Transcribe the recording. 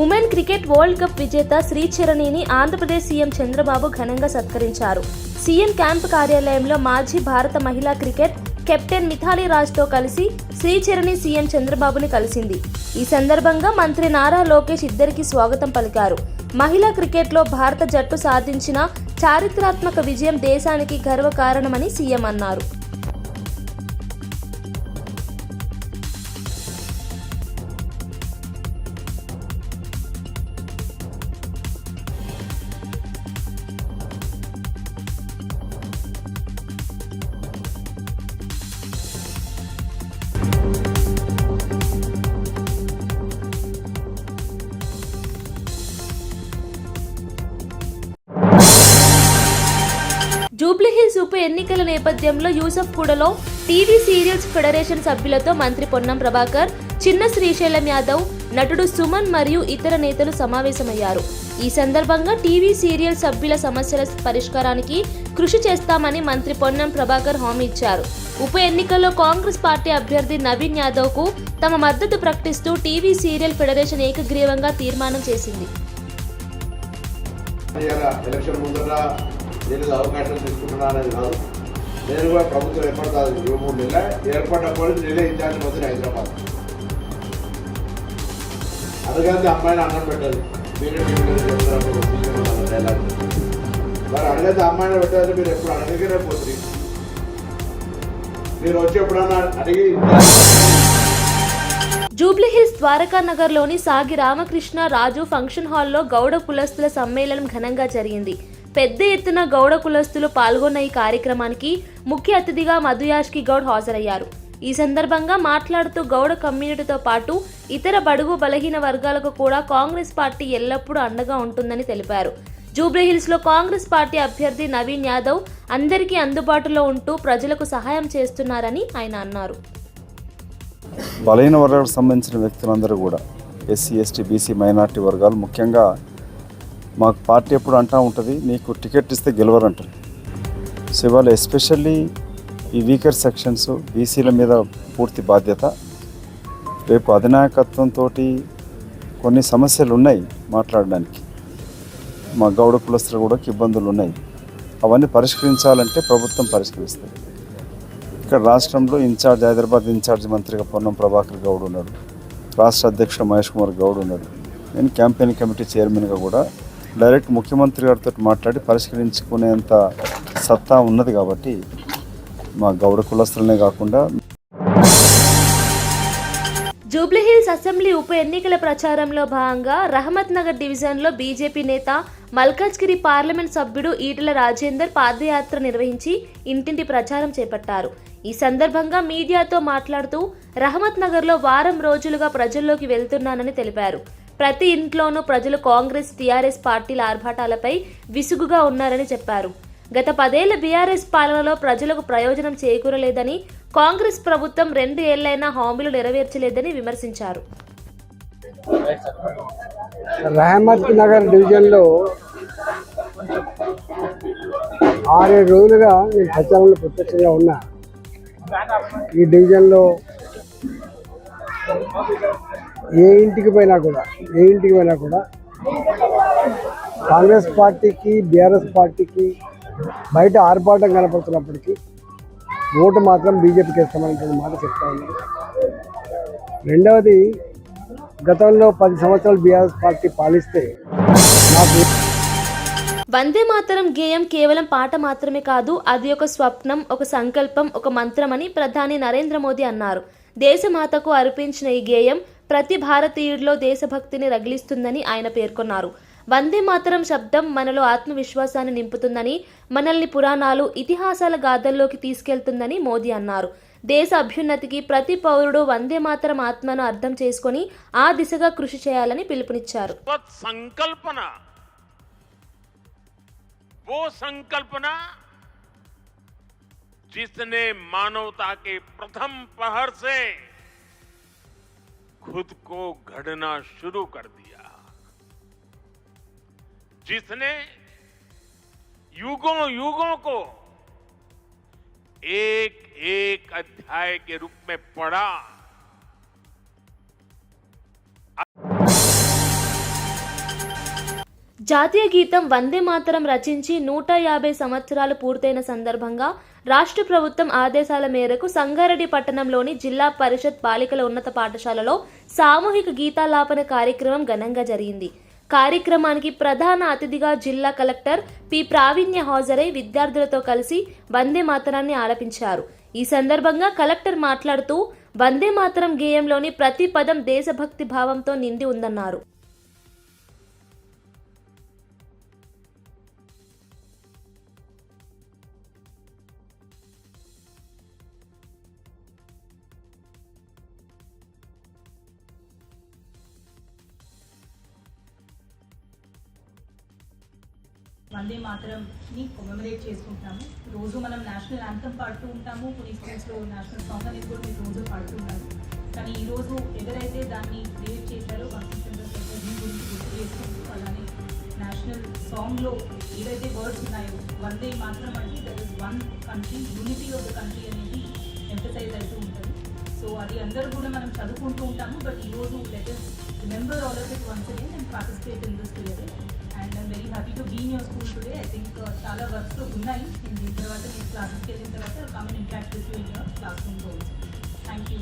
Women cricket world cup విజేత శ్రీచరణిని Andhra Pradesh CM Chandrababu ఘనంగా సత్కరించారు. సీఎం క్యాంపు కార్యాలయంలో మాజీ భారత మహిళా క్రికెట్ కెప్టెన్ మిథాలీ రాజ్తో కలిసి శ్రీచరణి సీఎం చంద్రబాబుని కలిసింది. ఈ సందర్భంగా మంత్రి నారా లోకేష్ ఇద్దరికి స్వాగతం పలికారు. మహిళా క్రికెట్లో భారత జట్టు సాధించిన చారిత్రాత్మక విజయం దేశానికి గర్వకారణమని సీఎం అన్నారు. జూబ్లీహిల్స్ ఉప ఎన్నికల నేపథ్యంలో యూసఫ్గూడలో టీవీ సీరియల్స్ ఫెడరేషన్ సభ్యులతో మంత్రి పొన్నం ప్రభాకర్, చిన్న శ్రీశైలం యాదవ్, నటుడు సుమన్ మరియు ఇతర నేతలు సమావేశమయ్యారు. ఈ సందర్భంగా టీవీ సీరియల్ సభ్యుల సమస్యల పరిష్కారానికి కృషి చేస్తామని మంత్రి పొన్నం ప్రభాకర్ హామీ ఇచ్చారు. ఉప ఎన్నికల్లో కాంగ్రెస్ పార్టీ అభ్యర్థి నవీన్ యాదవ్కు తమ మద్దతు ప్రకటిస్తూ టీవీ సీరియల్ ఫెడరేషన్ ఏకగ్రీవంగా తీర్మానం చేసింది. నేను అవకాశం తీసుకుంటున్నా అనేది కాదు. నేను కూడా ప్రభుత్వం ఏర్పడతాను 3 నెలల ఏర్పడినప్పుడు నేనే ఇన్ఛార్జ్ మంత్రి హైదరాబాద్. అందుకని అమ్మాయిని అన్నం పెట్టాలి. మరి అడిగితే అమ్మాయిని పెట్టాలి. మీరు ఎప్పుడు అడిగినే పోతుంది. మీరు వచ్చి ఎప్పుడన్నా అడిగి. జూబ్లీహిల్స్ ద్వారకా నగర్లోని సాగి రామకృష్ణ రాజు ఫంక్షన్ హాల్లో గౌడ కులస్తుల సమ్మేళనం ఘనంగా జరిగింది. పెద్ద ఎత్తున గౌడ కులస్తులు పాల్గొన్న ఈ కార్యక్రమానికి ముఖ్య అతిథిగా మధుయాష్కి గౌడ్ హాజరయ్యారు. ఈ సందర్భంగా మాట్లాడుతూ గౌడ కమ్యూనిటీతో పాటు ఇతర బడుగు బలహీన వర్గాలకు కూడా కాంగ్రెస్ పార్టీ ఎల్లప్పుడూ అండగా ఉంటుందని తెలిపారు. జూబ్లీహిల్స్లో కాంగ్రెస్ పార్టీ అభ్యర్థి నవీన్ యాదవ్ అందరికీ అందుబాటులో ఉంటూ ప్రజలకు సహాయం చేస్తున్నారని ఆయన అన్నారు. బలహీన వర్గాలకు సంబంధించిన వ్యక్తులందరూ కూడా ఎస్సీ, ఎస్టీ, బీసీ, మైనార్టీ వర్గాలు ముఖ్యంగా మాకు పార్టీ ఎప్పుడు అంటూ ఉంటుంది, నీకు టికెట్ ఇస్తే గెలవరంటారు. సో ఇవాళ ఎస్పెషల్లీ ఈ వీకర్ సెక్షన్స్ బీసీల మీద పూర్తి బాధ్యత. రేపు అధినాయకత్వంతో కొన్ని సమస్యలు ఉన్నాయి మాట్లాడడానికి. మా గౌడ కులస్తులు కూడా ఇబ్బందులు ఉన్నాయి. అవన్నీ పరిష్కరించాలంటే ప్రభుత్వం పరిష్కరిస్తుంది. ఇక్కడ రాష్ట్రంలో ఇన్ఛార్జ్ హైదరాబాద్ ఇన్ఛార్జ్ మంత్రిగా పొన్నం ప్రభాకర్ గౌడ్ ఉన్నాడు. రాష్ట్ర అధ్యక్షుడు మహేష్ కుమార్ గౌడ్ ఉన్నాడు. నేను క్యాంపెయిన్ కమిటీ చైర్మన్గా కూడా డైరెక్ట్ ముఖ్యమంత్రి గారితో మాట్లాడి పరిష్కరించుకునేంత సత్తా ఉన్నది. కాబట్టి మా గౌడ కులస్తులనే కాకుండా జూబ్లీహిల్స్ అసెంబ్లీ ఉప ఎన్నికల ప్రచారంలో భాగంగా రహమత్ నగర్ డివిజన్లో బీజేపీ నేత మల్కాజ్గిరి పార్లమెంట్ సభ్యుడు ఈటెల రాజేందర్ పాదయాత్ర నిర్వహించి ఇంటింటి ప్రచారం చేపట్టారు. ఈ సందర్భంగా మీడియాతో మాట్లాడుతూ రహమత్ నగర్లో వారం రోజులుగా ప్రజల్లోకి వెళ్తున్నానని తెలిపారు. ప్రతి ఇంట్లోనూ ప్రజలు కాంగ్రెస్, టీఆర్ఎస్ పార్టీల ఆర్భాటాలపై విసుగుగా ఉన్నారని చెప్పారు. గత 10 ఏళ్ల బీఆర్ఎస్ పాలనలో ప్రజలకు ప్రయోజనం చేకూరలేదని, కాంగ్రెస్ ప్రభుత్వం 2 ఏళ్లైనా హామీలు నెరవేర్చలేదని విమర్శించారు. రహమత్ నగర్ డివిజన్లో 6-7 రోజులుగా నేను ప్రచారంలో ప్రత్యక్షంగా ఉన్నా. ఈ డివిజన్లో ఏ ఇంటికి పోయినా కూడా కాంగ్రెస్ పార్టీకి, బీఆర్ఎస్ పార్టీకి బయట ఆర్భాటం కనపడుతున్నప్పటికీ ఓటు మాత్రం బీజేపీకి ఇస్తామనేటువంటి మాట చెప్తా ఉన్నారు. రెండవది, గతంలో 10 సంవత్సరాలు బీఆర్ఎస్ పార్టీ పాలిస్తే నాకు వందే మాతరం గేయం కేవలం పాట మాత్రమే కాదు, అది ఒక స్వప్నం, ఒక సంకల్పం, ఒక మంత్రమని ప్రధాని నరేంద్ర మోదీ అన్నారు. దేశమాతకు అర్పించిన ఈ గేయం ప్రతి భారతీయుడిలో దేశభక్తిని రగిలిస్తుందని ఆయన పేర్కొన్నారు. వందే మాతరం శబ్దం మనలో ఆత్మవిశ్వాసాన్ని నింపుతుందని, మనల్ని పురాణాలు, ఇతిహాసాల గాథల్లోకి తీసుకెళ్తుందని మోదీ అన్నారు. దేశ అభ్యున్నతికి ప్రతి పౌరుడు వందే మాతరం ఆత్మను అర్థం చేసుకొని ఆ దిశగా కృషి చేయాలని పిలుపునిచ్చారు. जिसने मानवता के प्रथम पहर से खुद को गढ़ना शुरू कर दिया, जिसने युगों युगों को एक एक अध्याय के रूप में पढ़ा, జాతీయ గీతం వందే మాతరం రచించి 150 సంవత్సరాలు పూర్తయిన సందర్భంగా రాష్ట్ర ప్రభుత్వం ఆదేశాల మేరకు సంగారెడ్డి పట్టణంలోని జిల్లా పరిషత్ బాలికల ఉన్నత పాఠశాలలో సామూహిక గీతాలాపన కార్యక్రమం ఘనంగా జరిగింది. కార్యక్రమానికి ప్రధాన అతిథిగా జిల్లా కలెక్టర్ పి ప్రావీణ్య హాజరై విద్యార్థులతో కలిసి వందే మాతరాన్ని ఆలపించారు. ఈ సందర్భంగా కలెక్టర్ మాట్లాడుతూ వందే మాతరం గేయంలోని ప్రతి పదం దేశభక్తి భావంతో నిండి ఉందన్నారు. వందే మాతరంని కొమెమరేట్ చేసుకుంటున్నాము. రోజు మనం నేషనల్ యాంథమ్ పాడుతూ ఉంటాము, కొన్ని స్కూల్స్లో నేషనల్ సాంగ్ అనేది కూడా మీరు రోజు పాడుతూ ఉంటాము. కానీ ఈరోజు ఎవరైతే దాన్ని క్రియేట్ చేశారో కాన్స్టిట్యూషన్ సెక్రటరీ గురించి గుర్తు చేసుకుంటూ, అలానే నేషనల్ సాంగ్లో ఏవైతే వర్డ్స్ ఉన్నాయో వందే మాతరం అంటే that is one country, unity of the country అనేది ఎంఫసైజ్ అవుతూ ఉంటుంది. సో అది అందరూ కూడా మనం చదువుకుంటూ ఉంటాము. బట్ ఈరోజు let us remember all of it once again and participate in this together. And I'm very happy to be in your school today. I think చాలా వర్క్స్ ఉన్నాయి. దీని తర్వాత నేను క్లాసెస్కి వెళ్ళిన తర్వాత come and interact with you in your classroom goals. Thank you.